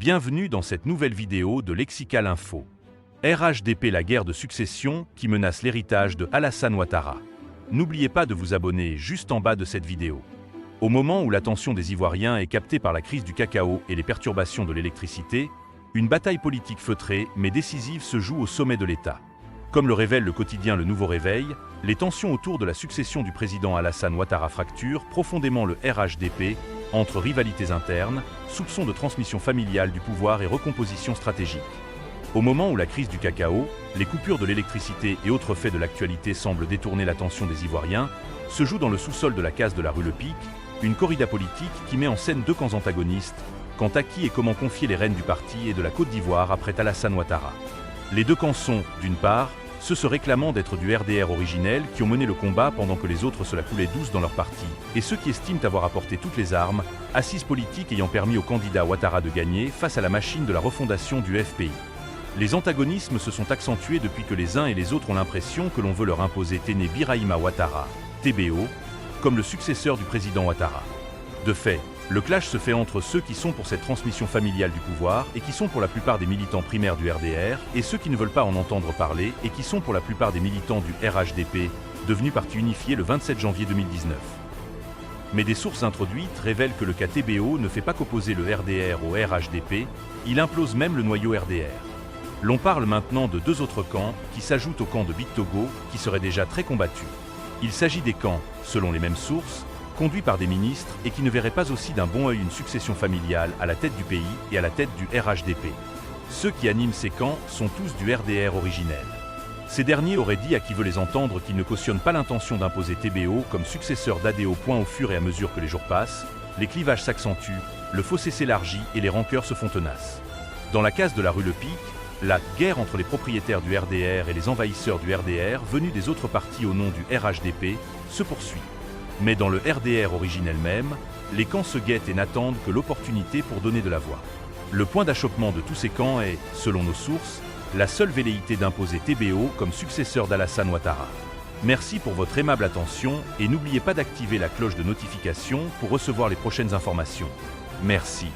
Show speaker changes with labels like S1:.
S1: Bienvenue dans cette nouvelle vidéo de Lexical Info. RHDP, la guerre de succession qui menace l'héritage de Alassane Ouattara. N'oubliez pas de vous abonner juste en bas de cette vidéo. Au moment où l'attention des Ivoiriens est captée par la crise du cacao et les perturbations de l'électricité, une bataille politique feutrée mais décisive se joue au sommet de l'État. Comme le révèle le quotidien Le Nouveau Réveil, les tensions autour de la succession du président Alassane Ouattara fracturent profondément le RHDP entre rivalités internes, soupçons de transmission familiale du pouvoir et recomposition stratégique. Au moment où la crise du cacao, les coupures de l'électricité et autres faits de l'actualité semblent détourner l'attention des Ivoiriens, se joue dans le sous-sol de la case de la rue Le Pic, une corrida politique qui met en scène deux camps antagonistes, quant à qui et comment confier les rênes du parti et de la Côte d'Ivoire après Alassane Ouattara. Les deux camps sont, d'une part, ceux se réclamant d'être du RDR originel qui ont mené le combat pendant que les autres se la coulaient douce dans leur parti, et ceux qui estiment avoir apporté toutes les armes, assises politiques ayant permis au candidat Ouattara de gagner face à la machine de la refondation du FPI. Les antagonismes se sont accentués depuis que les uns et les autres ont l'impression que l'on veut leur imposer Téné Birahima Ouattara, TBO, comme le successeur du président Ouattara. De fait, le clash se fait entre ceux qui sont pour cette transmission familiale du pouvoir et qui sont pour la plupart des militants primaires du RDR et ceux qui ne veulent pas en entendre parler et qui sont pour la plupart des militants du RHDP, devenu parti unifié le 27 janvier 2019. Mais des sources introduites révèlent que le cas TBO ne fait pas qu'opposer le RDR au RHDP, il implose même le noyau RDR. L'on parle maintenant de deux autres camps qui s'ajoutent au camp de Big Togo qui serait déjà très combattu. Il s'agit des camps, selon les mêmes sources, conduits par des ministres et qui ne verraient pas aussi d'un bon œil une succession familiale à la tête du pays et à la tête du RHDP. Ceux qui animent ces camps sont tous du RDR originel. Ces derniers auraient dit à qui veut les entendre qu'ils ne cautionnent pas l'intention d'imposer TBO comme successeur d'ADO. Au fur et à mesure que les jours passent, les clivages s'accentuent, le fossé s'élargit et les rancœurs se font tenaces. Dans la case de la rue Le Pic, la guerre entre les propriétaires du RDR et les envahisseurs du RDR venus des autres partis au nom du RHDP se poursuit. Mais dans le RDR originel même, les camps se guettent et n'attendent que l'opportunité pour donner de la voix. Le point d'achoppement de tous ces camps est, selon nos sources, la seule velléité d'imposer TBO comme successeur d'Alassane Ouattara. Merci pour votre aimable attention et n'oubliez pas d'activer la cloche de notification pour recevoir les prochaines informations. Merci.